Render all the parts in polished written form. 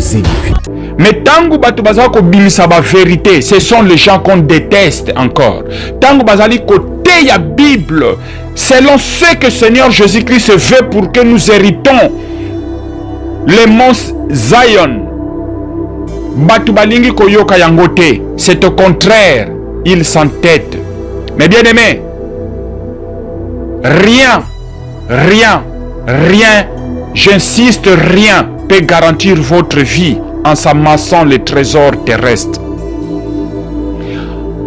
vous édifie. Mais tangu batu bazali ko bimisa ba vérité, ce sont les gens qu'on déteste encore. Tangu bazali côté ya Bible, selon ce que Seigneur Jésus-Christ veut pour que nous héritons les monts Zion. Batu balingi koyoka yango te, c'est au contraire, ils s'entêtent. Mais bien aimé, rien, j'insiste, rien peut garantir votre vie en s'amassant les trésors terrestres.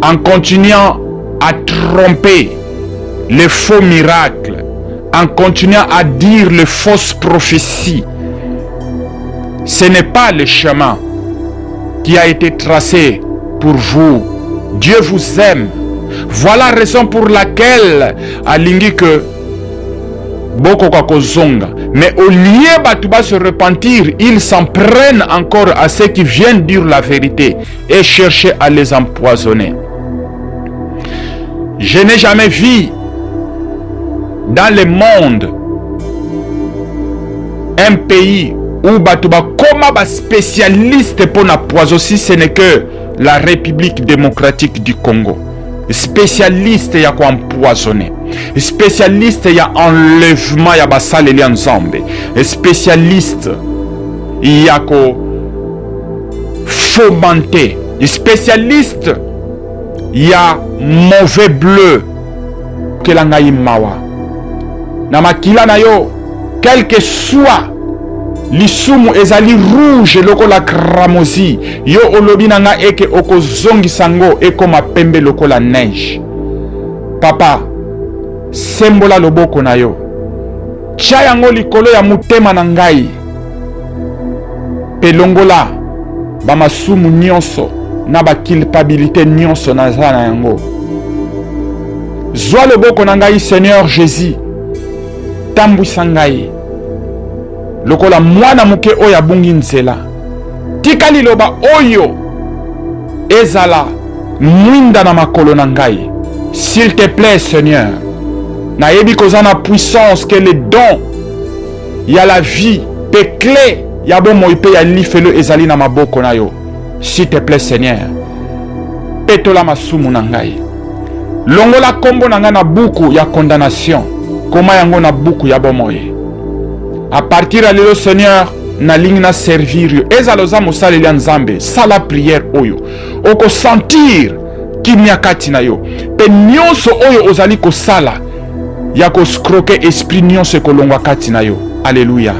En continuant à tromper les faux miracles, en continuant à dire les fausses prophéties, ce n'est pas le chemin qui a été tracé pour vous. Dieu vous aime. Voilà la raison pour laquelle alingi que boko kwa kozonga. Mais au lieu de se repentir, ils s'en prennent encore à ceux qui viennent dire la vérité et chercher à les empoisonner. Je n'ai jamais vu dans le monde un pays où batuba comme spécialiste pour la poison, si ce n'est que la République démocratique du Congo. Spécialiste ya ko empoisonner, spécialiste ya enlèvement ya basaleli ensemble, spécialiste ya ko fomenter, spécialiste ya mauvais bleu que la ngai mawa na makila na yo, quel que soit lisumu ezali rouge lokola kramosi, yo olobi nanga eke okozongi sango eko mapembe lokola neige. Papa, sembola loboko na yo, tia yango likolo ya mutema na ngai, pelongola bamasumu nyonso na bakilpabilité nyonso na za na yango. Zwa loboko na ngai, Seigneur Jésus, tambwisa ngai lokola mwana muke oyo abungi nzela. Tika liloba oyo ezala mwinda na makolo na ngai. S'il te plaît, Seigneur, na yebi kozana puissance que les dons ya la vie pe clé ya bomo ipe ya lifelo ezali na maboko na yo. S'il te plaît, Seigneur, petola masumu na ngai. Longola kombo na ngai na buku ya condamnation, koma yango na buku ya bomoye. À partir de là, Seigneur, na ligne na servir yo. Ezaloza mosala ya nzambe, sala prière oyo. Oko sentir kimya kati na yo. Pe nyonso oyo ozali ko sala ya ko scroquer esprit nyonso kolongwa kati na yo. Alléluia.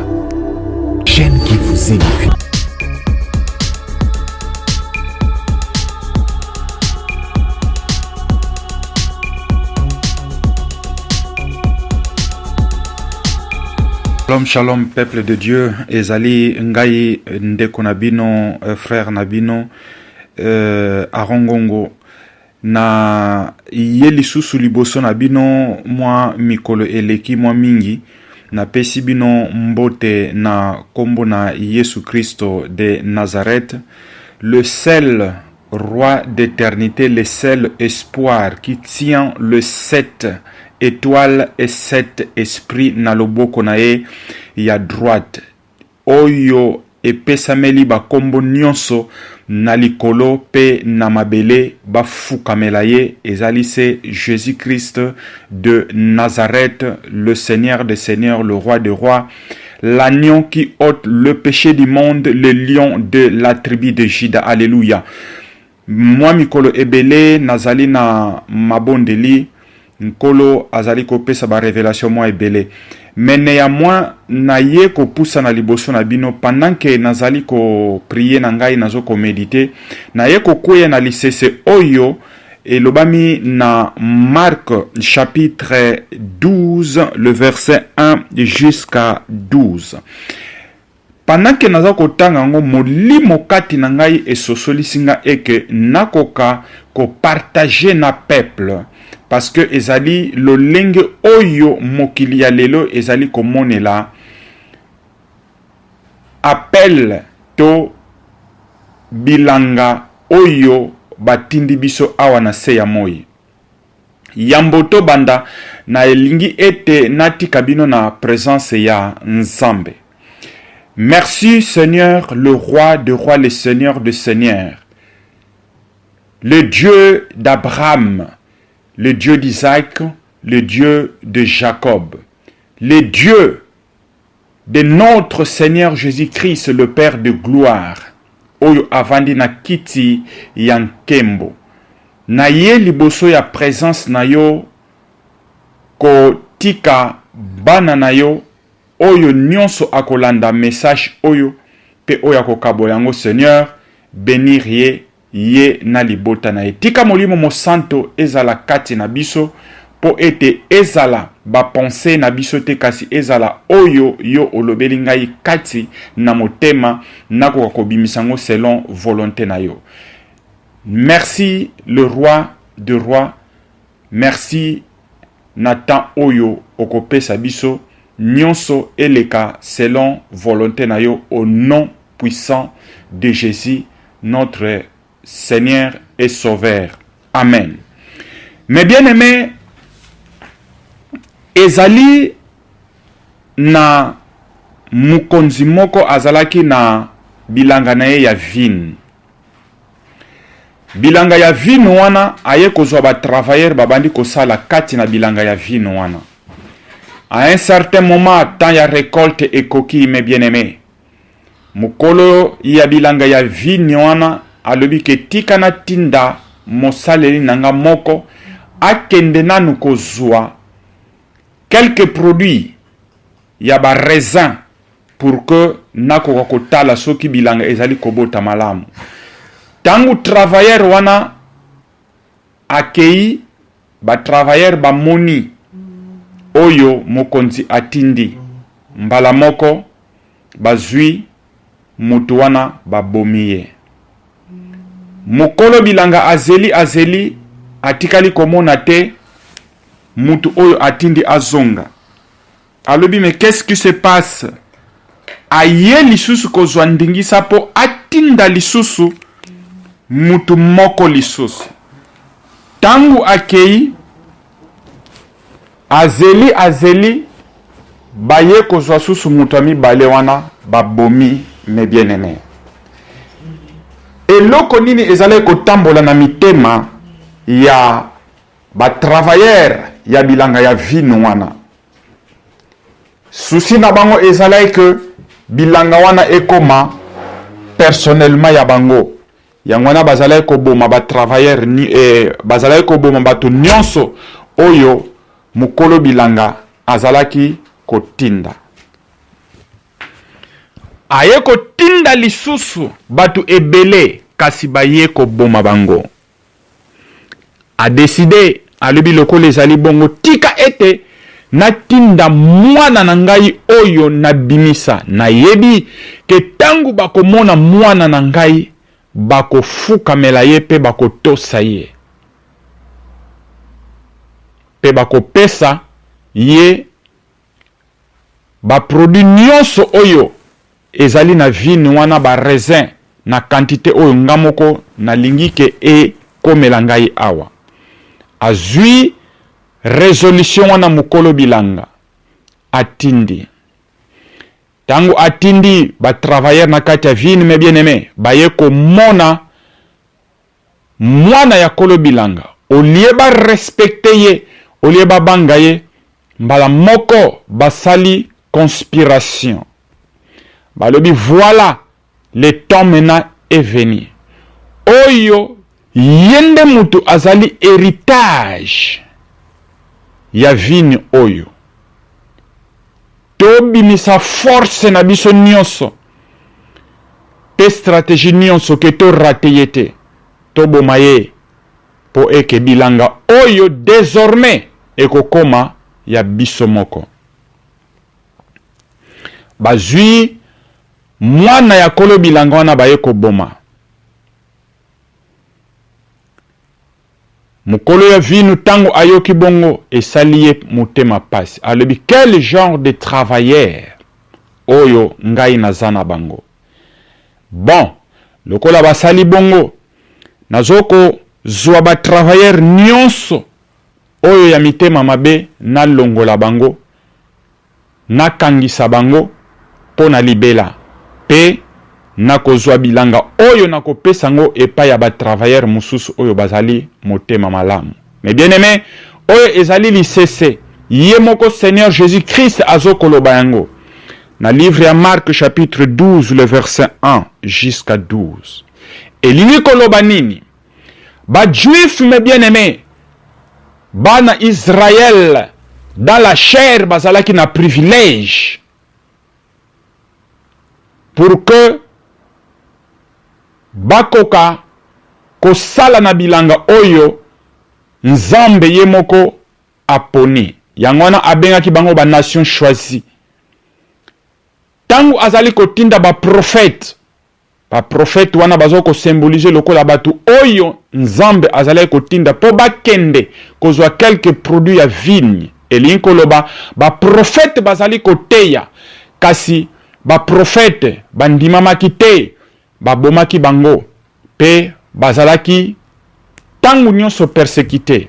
Chaîne qui vous édifie. Shalom, shalom, peuple de Dieu. Ezali ngai ndeko nabino, frère nabino, arongongo na yeli susu liboso nabino mwa mikolo eleki mwa mingi na pesi bino mbote na kombo na Yesu Christo de Nazareth, le seul roi d'éternité, le seul espoir qui tient le 7 étoile et 7 esprits na loboko na ye ya droite. Oyo epesameli ba kombo nyonso na likolo pe na mabele ba fukamela ye, ezali se Jésus-Christ de Nazareth, le Seigneur des seigneurs, le roi des rois, l'agneau qui ôte le péché du monde, le lion de la tribu de Juda. Alléluia. Moi mikolo ebele nazali na mabondeli, nkolo azali kopesa ba révélation moi ebele. Mais néanmoins na ye ko poussa na liboso na bino pendant que nazali ko prier na ngai nazo ko méditer, na ye ko koya na lisese oyo elobami na Marc chapitre 12 le verset 1 jusqu'à 12. Pendant que naza ko tanga ngo molimo kati na ngai esosolisinga eke nakoka ko partager na peuple, parce que ezali lo lenge oyo mokili ya lelo ezali komonela appel to bilanga oyo batindi biso awa na se ya moi. Yamboto banda na elingi ete natika bino na présence ya Nzambe. Merci Seigneur, le roi de rois, le Seigneur de seigneurs, le Dieu d'Abraham, le Dieu d'Isaac, le Dieu de Jacob, le Dieu de notre Seigneur Jésus-Christ, le Père de gloire, oyo avandi na kiti ya nkembo. Na ye liboso ya présence na yo, ko tika bana na yo, oyo nyonso akolanda message oyo, pe oyo akokabola yango Seigneur, bénir ye na libota na ye. Tika molimo mo santo ezala kati na biso, po ete ezala ba pensée na biso te kasi ezala oyo yo olobeli ngai kati na motema nakoka kobimisango selon volonté na yo. Merci le roi de roi, merci Nathan oyo okopesa biso nyonso eleka selon volonté na yo au nom puissant de Jésus notre Seigneur et Sauveur. Amen. Mes bien-aimés, ezali na mukonzi moko azalaki na bilanga na ye ya vin. Bilanga ya vin wana aye kozwa ba travailleur babandi kosala kati na bilanga ya vin wana. À un certain moment, tant ya récolte ekoki, mes bien-aimés, mukolo ya bilanga ya vin wana alobi ke tika na tinda mosaleli nanga moko akende nanu kozwa quelques produits ya ba raisin pour que nakoka kotala soki bilanga ezali kobota malamu. Tangu travailleur wana akei ba travailleur ba moni oyo mokonzi atindi mbala moko bazui mutu wana babomiye. Mokolo bilanga azeli atikali komona te mutu oyo atindi azonga. Alobi, mais qu'est-ce qui se passe? Aye lisusu kozwa ndingisa po atinda lisusu mutu moko lisusu. Tangu akei azeli baye kozwa susu mutu ami bale wana babomi, mes bien-aimés. Eloko nini ezale kotambola na mitema ya ba travailleur ya bilanga ya vino wana? Susi na bango ezale ke bilanga wana ekoma personnellement ya bango. Yango wana bazale ko boma ba travailleur ni bazale ko boma bato nyonso oyo mukolo bilanga azalaki kotinda. Aye kotinda lisusu batu ebele kasi baye ko boma bango. A décidé alobi lokolo ezali bongo tika ete natinda mwana na ngai oyo nabimisa. Na yebi ke tangu bakomona mwana na ngai bakofukamela ye pe bakotosa ye. Pe bakopesa ye ba produit nyonso oyo ezali na vini wana ba raisin na quantité oyo ngamoko na lingike e komela ngai awa. Azui résolution wana mukolo bilanga atindi. Tangu atindi ba travailleur na kati ya vini, mes bien-aimés, baye ko mona mwana ya kolo bilanga olie ba respecte ye, olie ba banga ye, mbala moko basali conspiration. Balobi voilà, le temps maintenant est venu. Oyo yende mutu azali héritage ya vini oyo. Tobi misa force na biso nyonso. Te stratégie nyonso ke to rate yete. Tobo maye po eke bilanga oyo désormais ekokoma ya biso moko. Bazui mwana ya kolo bilanga wana baye koboma. Mukolo ya vinu tango ayoki bongo esali ye motema pasi. Alobi, quel genre de travailleur oyo ngai nazana bango. Bon, lokola basali bongo nazoko zwa ba travailleur nyonso oyo ya mitema mabe na longola bango, na kangisa bango pona libela pe na kozwa bilanga oyo na kopesa ngo epai ya batravailleur mususu oyo bazali motema malamu. Mais bien aimé, oyo ezali lisese ye moko Seigneur Jésus-Christ azokoloba yango na livre ya Marc chapitre 12 le verset 1 jusqu'à 12. Elingi koloba nini? Ba juif mes bien-aimés, bana Israël dans la chair bazalaki na privilège pour que bakoka kosala na bilanga oyo Nzambe ye moko aponi. Yango wana abengaki bango ba nation choisie. Tangu azali kotinda ba prophète wana bazoko symboliser lokola batu oyo Nzambe azali kotinda po bakende kozwa quelques produits ya vigne. Elingi koloba ba prophète bazali koteya kasi ba prophète bandimamaki te, babomaki bango pe bazalaki tangu nyonso persécuté.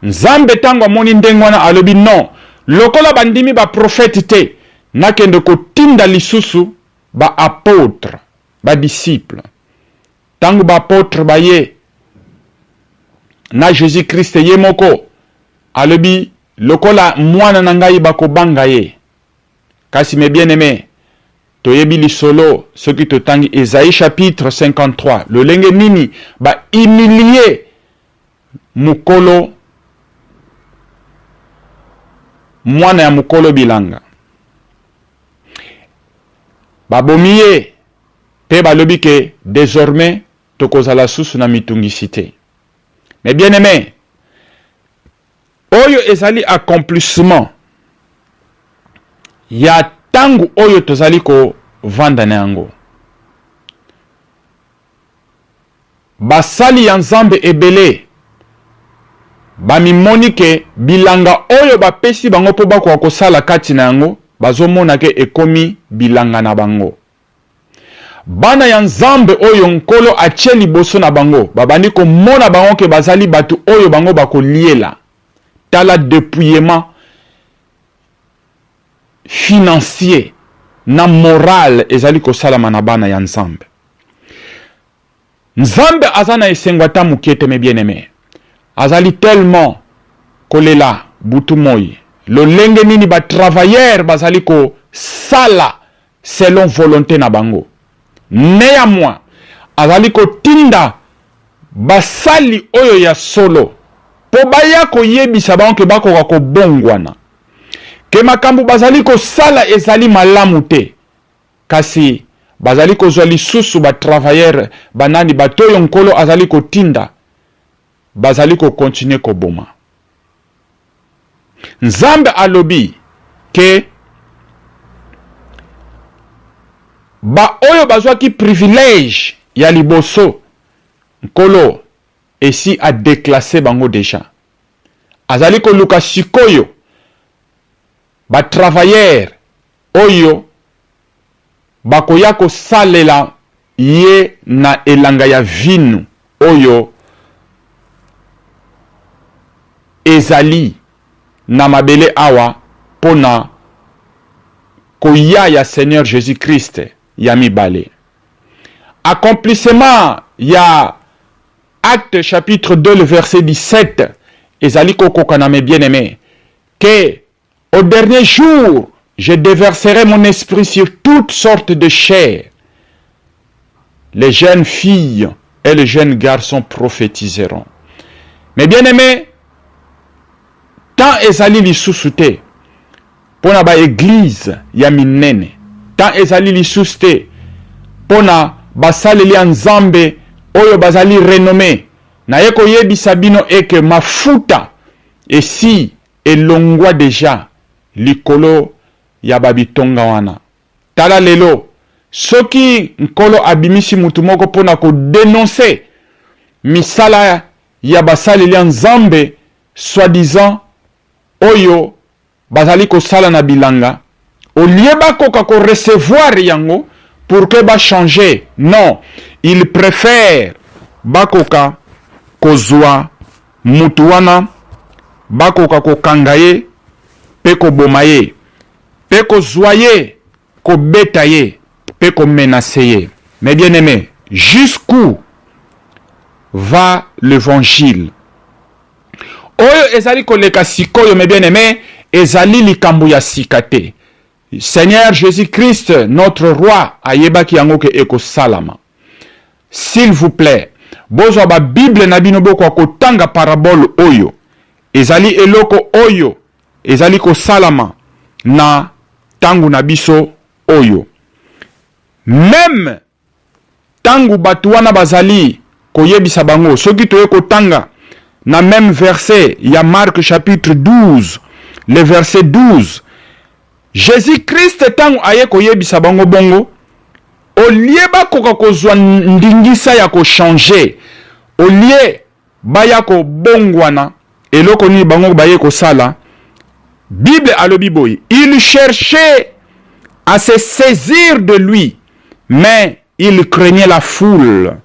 Nzambe tangu amoni ndenge wana alobi non, lokola bandimi ba prophète te, nakende kotinda lisusu ba apôtre, ba disciple. Tangu ba apôtre ba ye na Jésus Christ ye moko alobi lokola mwana na ngai bakobanga ye. Kasi mes bien-aimés, toyebi lisolo soki totangi Esaïe chapitre 53, le lenge nini ba humilier mukolo mwana ya mukolo bilanga. Babomiye pe balobi ke désormais tokozala susu na mitungisite. Mais bien aimé, oyo ezali accomplissement ya tangu oyo tozali ko vanda na yango. Basali ya Nzambe ebele bamimoni ke bilanga oyo bapesi bango po bako kosala kati na yango bazomona ke ekomi bilanga na bango. Bana ya Nzambe oyo nkolo atie liboso na bango babandi komona bango ke bazali batu oyo bango bako liela. Tala dépouillement financier na moral ezali kosalama na bana ya Nzambe. Nzambe azana esengwa ta mukete mes bien-aimés. Azali tellement kolela butu moi. Lo lenge nini ba travailleur bazali ko sala selon volonté na bango. Néanmoins, azali ko tinda basali oyo ya solo po baya ko yebisa bango ke bako ko bongwana. Ke makambu bazali ko sala ezali malamu te. Kasi bazali ko zwa lisusu ba travailleur banani batoyo nkolo azali ko tinda bazali ko continuer ko boma. Nzambe alobi ke ba oyo bazwa ki privilège ya liboso nkolo esi a déclassé bango déjà. Azali ko luka sikoyo ba travailleur oyo bakoya ko salela ye na elanga ya vinu oyo ezali na mabele awa pona koya ya Seigneur Jésus-Christ ya mibale. Accomplissement ya Acte chapitre 2 le verset 17 ezali kokokana mes bien-aimés que au dernier jour je déverserai mon esprit sur toutes sortes de chair. Les jeunes filles et les jeunes garçons prophétiseront. Mes bien-aimés, tant ezali lisusu te pona ba église ya minene, tant ezali lisusu te pona basaleli ya Nzambe oyo bazali renommé, na yeko yebisa bino eke mafuta esi elongwa deja likolo ya babitonga wana. Tala lelo soki nkolo abimisi mutu moko pona ko dénoncer misala ya basaleli ya Nzambe soi-disant oyo bazali ko sala na bilanga, au lieu bakoka ko recevoir yango pour que ba changer, non, il préfère bakoka kozwa mutu wana, bakoka ko kangaye pe ko bomaye, pe ko zwaye ko betaye, peut comme menacer. Mais bien aimé, jusqu'où va l'évangile? Oyo ezali koleka sikoyo, mes bien-aimés, ezali likambo ya sikate. Seigneur Jésus-Christ, notre roi, ayebaki yango ke eko salama. S'il vous plaît, bozwa ba Bible na bino boko kotanga parabole oyo. Ezali eloko oyo, ezali ko salama na tangu na biso oyo. Même tangu batu wana bazali koyebisa bango, soki toye kotanga na même verset, il y a Marc chapitre 12, le verset 12. Jésus-Christ tangu aye koyebisa bango bongo, au lieu bakoka kozwa ndingisa ya ko changer, au lieu baya ko bongwana, eloko ni bango baye ko sala, Bible alobi boy, il cherchait à se saisir de lui, mais il craignait la foule.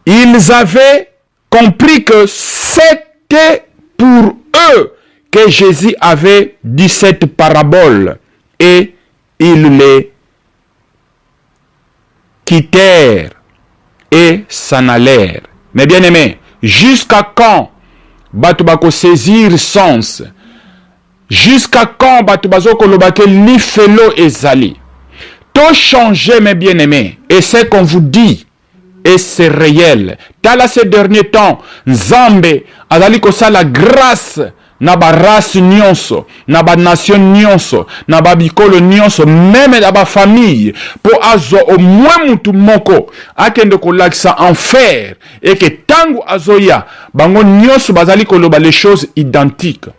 Ils avaient compris que c'était pour eux que Jésus avait dit cette parabole et ils les quittèrent et s'en allèrent. Mais bien aimé, jusqu'à quand batu bako saisir sens? Jusqu'à quand batu bazoko lobake li felo ezali? Tout changer, mes bien-aimés, et c'est qu'on vous dit, et c'est réel. Dans ces derniers temps, Nzambe azali kosa la grâce na ba race nyonso, na ba nation nyonso, na ba bikolo nyonso, même na ba famille, pour azo au moins mutu moko akende kolakisa enfer, et que tangu azoya bango nyonso bazali koloba les choses identiques.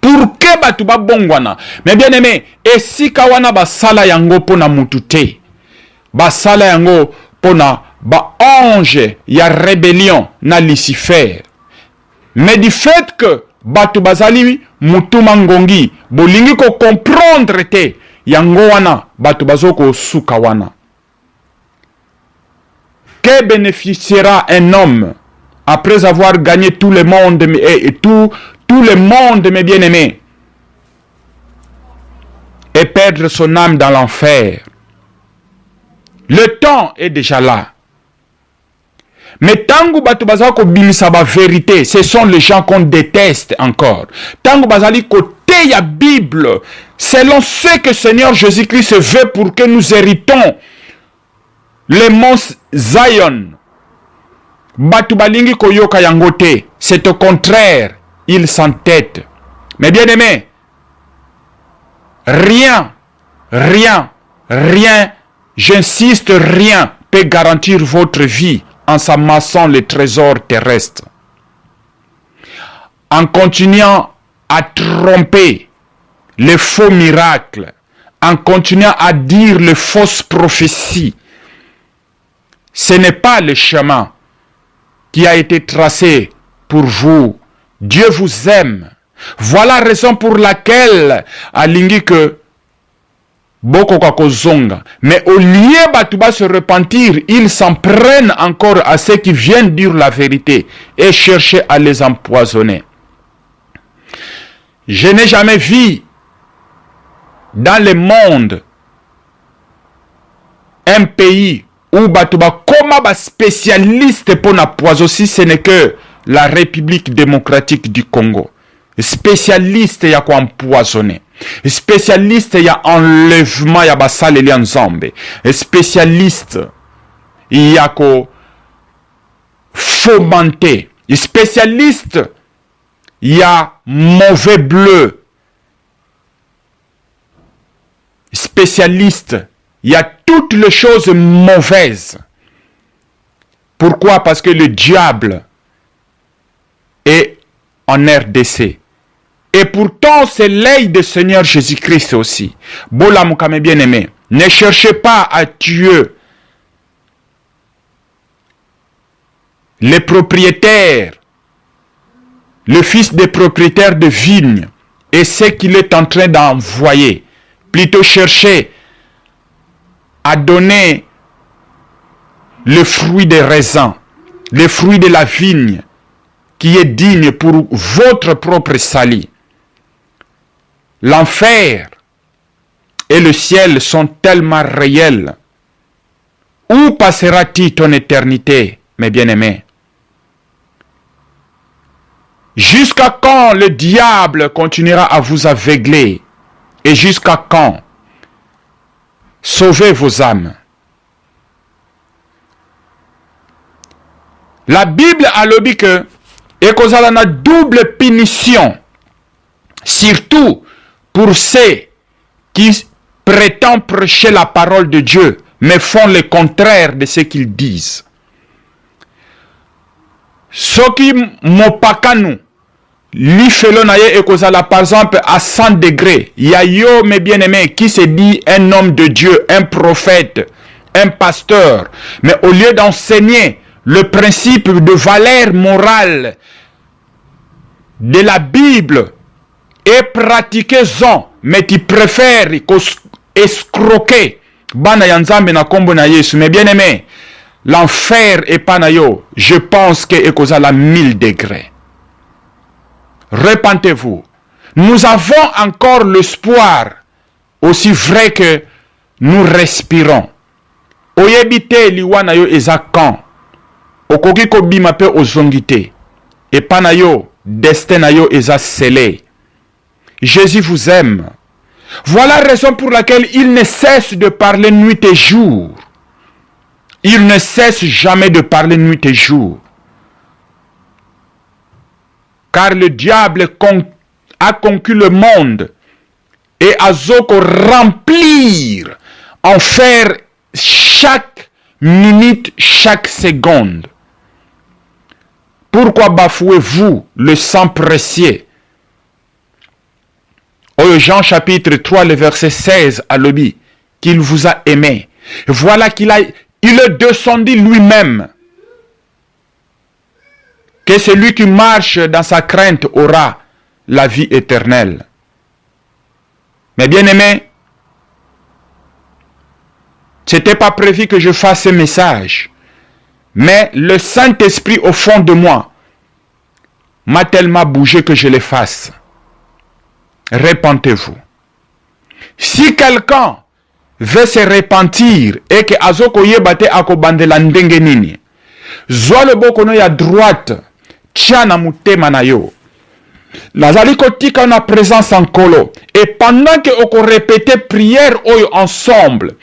Pour que batu ba bongwana? Mais bien aimé, et si kawana basala yango pona mutute, basala yango pona ba ange ya rébellion na Lucifer. Mais du fait que batu bazali mutuma ngongi, bolingi ko comprendre te yango wana batu bazoko suka wana. Que bénéficiera un homme après avoir gagné tout le monde et tout le monde, mes bien-aimés, et perdre son âme dans l'enfer? Le temps est déjà là. Mais tangu batu bazali ko bimisa ba vérité, ce sont les gens qu'on déteste encore. Tangu bazali côté ya Bible, selon ce que Seigneur Jésus-Christ veut pour que nous héritons les monts Zion. Batu balingi koyoka yango te, c'est au contraire, ils s'entêtent. Mais bien aimé, rien, j'insiste, rien peut garantir votre vie en s'amassant les trésors terrestres. En continuant à tromper les faux miracles, en continuant à dire les fausses prophéties, ce n'est pas le chemin qui a été tracé pour vous. Dieu vous aime. Voilà la raison pour laquelle alingi que boko kakozonga. Mais au lieu batuba se repentir, ils s'en prennent encore à ceux qui viennent dire la vérité et chercher à les empoisonner. Je n'ai jamais vu dans le monde un pays où batuba koma ba spécialiste pour na poison, si ce n'est que la République démocratique du Congo. Spécialiste ya ko empoisonner. Spécialiste ya enlèvement ya basale li nzambe. Spécialiste ya ko fomenter. Spécialiste ya mauvais bleu. Spécialiste ya toutes les choses mauvaises. Pourquoi? Parce que le diable est en RDC. Et pourtant, c'est l'œil du Seigneur Jésus-Christ aussi. Bola moukame bien-aimé, ne cherchez pas à tuer les propriétaires, le fils des propriétaires de vignes et ce qu'il est en train d'envoyer. Plutôt cherchez à donner le fruit des raisins, le fruit de la vigne qui est digne pour votre propre salut. L'enfer et le ciel sont tellement réels. Où passera-t-il ton éternité, mes bien-aimés? Jusqu'à quand le diable continuera à vous aveugler? Et jusqu'à quand? Sauvez vos âmes. La Bible a dit que et qu'on a une double punition, surtout pour ceux qui prétendent prêcher la parole de Dieu, mais font le contraire de ce qu'ils disent. Ce qui m'opakanu, l'ifélonaye et kozala par exemple à 100 degrés, il y a yo mes bien-aimés qui se dit un homme de Dieu, un prophète, un pasteur, mais au lieu d'enseigner le principe de valeur morale de la Bible et pratiquez-en, mais tu préfères escroquer bana yanzambe na kombo na Yesu. Mais bien aimé, l'enfer est pas na yo. Je pense que est la 1000 degrés. Repentez-vous. Nous avons encore l'espoir, aussi vrai que nous respirons. Oyebite liwana yo ezakan. Okoki ko bima pe ozongite. Et pas na yo, destin na yo eza scellé. Jésus vous aime. Voilà la raison pour laquelle il ne cesse de parler nuit et jour. Il ne cesse jamais de parler nuit et jour. Car le diable a conquis le monde et a zoko remplir, en faire chaque minute, chaque seconde. Pourquoi bafouez-vous le sang précieux? Jean chapitre 3, le verset 16 à l'obit, qu'il vous a aimé. Voilà il est descendu lui-même. Que celui qui marche dans sa crainte aura la vie éternelle. Mais bien aimé, ce n'était pas prévu que je fasse ce message. Mais le Saint-Esprit au fond de moi m'a tellement bougé que je le fasse. Repentez-vous. Si quelqu'un veut se repentir et que azoko yebate akobandela ndenge nini, zwa le bokono ya droite, tia na mutema na yo. Nazali kotika na présence en kolo. Et pendant que oko répéter prière oyo ensemble,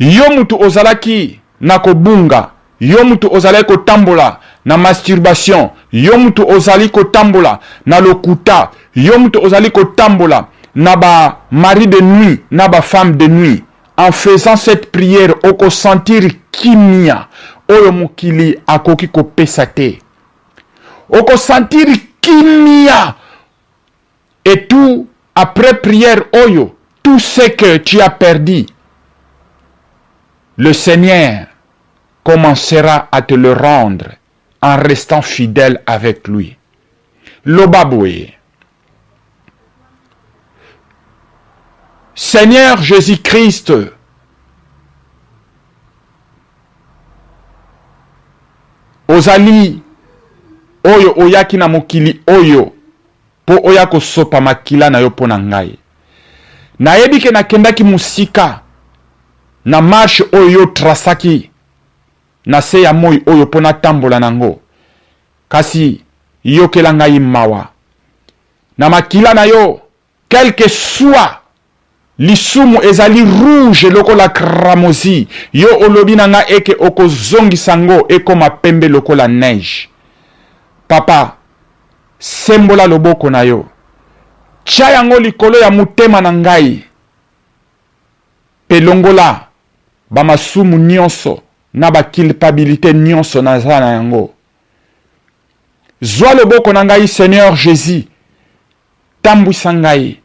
yo mutu ozalaki na kobunga, yo mutu ozalaki kotambola na masturbation, yo mutu ozali kotambola na lokuta, yo mutu ozali kotambola na ba mari de nuit, na ba femme de nuit. En faisant cette prière, oko sentir kimia oyo mukili akoki kopesa te. Oko sentir kimia. Et tout, après prière oyo, tout ce que tu as perdu, le Seigneur commencera à te le rendre en restant fidèle avec lui. Lobaboué. Seigneur Jésus-Christ, ozali oyo oyaki na mokili oyo po oya kosopa makila na yo po na ngai. Nayebi ke nakendaki musika na marche oyo trasaki na se ya moi oyo po na tambola nango. Kasi yokela ngai mawa. Na makila na yo, quel que soit lisumu ezali rouge lokola kramosi, yo olobi na nga eke oko zongi sango eko mapembe lokola neige. Papa, sembola loboko na yo. Tia yango likolo ya mutema na ngai. Pelongola bamasumu nyonso na ba culpabilité nyonso na zana yango. Zwa loboko na ngai Seigneur Jésus. Tambwisa ngai.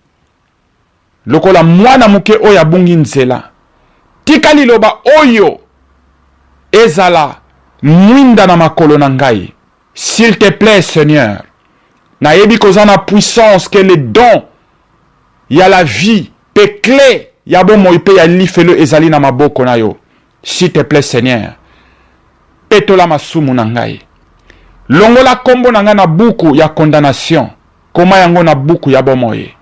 Lokola mwana muke oyo abungi nzela. Tika liloba oyo ezala mwinda na makolo na ngai. S'il te plaît Seigneur. Nayebi kozana puissance que les dons ya la vie pe clé ya bon moipe ya lifelo ezali na maboko na yo. S'il te plaît Seigneur. Petola masumu na ngai. Longola kombo na nga na buku ya condamnation. Koma yango na buku ya bon moye.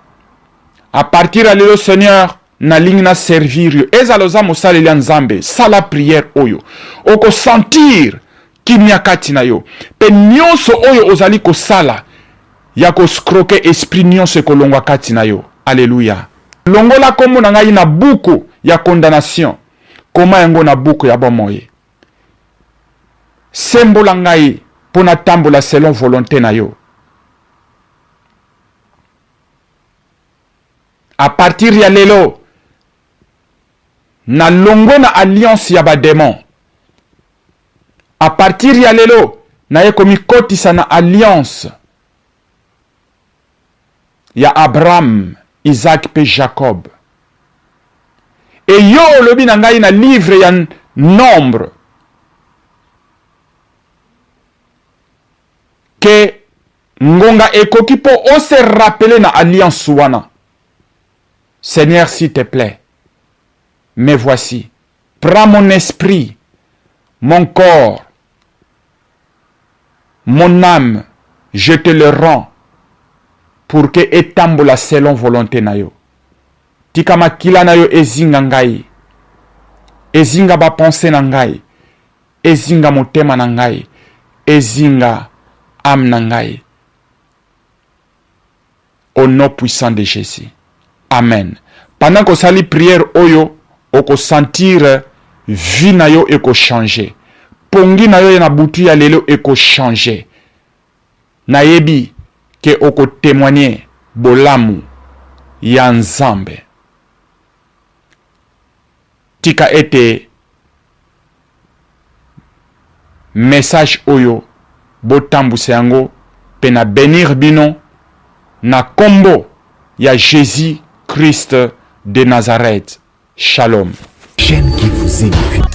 À partir de lelo Seigneur, nalingi na servir yo ezala oza mosaleli ya nzambe sala prière oyo okosentir kimia kati na yo pe nyonso oyo ozali kosala ya koscroke esprit nyonso ekolongwa kati na yo. Alléluia. Longola kombo na ngai na buku ya condamnation koma yango na buku ya bomoi. Sembola ngai pona tambola selon volonté na yo. À partir ya lelo na longo na alliance ya ba démon. À partir ya lelo na ye komi kotisa na alliance ya Abraham, Isaac pe Jacob. Et yo lobi na ngai na livre ya nombre que ngonga ekoki po o se rappeler na alliance wana. Seigneur, s'il te plaît, me voici. Prends mon esprit, mon corps, mon âme, je te le rends pour que etambola selon volonté na yo. Tika makila na yo ezinga ngai, ezinga ba pensée na ngai, ezinga motema na ngai, ezinga âme na ngai. Au nom puissant de Jésus. Amen. Pendant que sali prière oyo, oko sentir vie na yo eko changer. Pongi na yo na butu ya lelo eko changer. Na yebi ke oko témoigner bolamu ya nzambe. Tika ete message oyo botambuse yango pe na bénir bino na kombo ya Jésus Christ de Nazareth. Shalom. Chaîne qui vous édifie.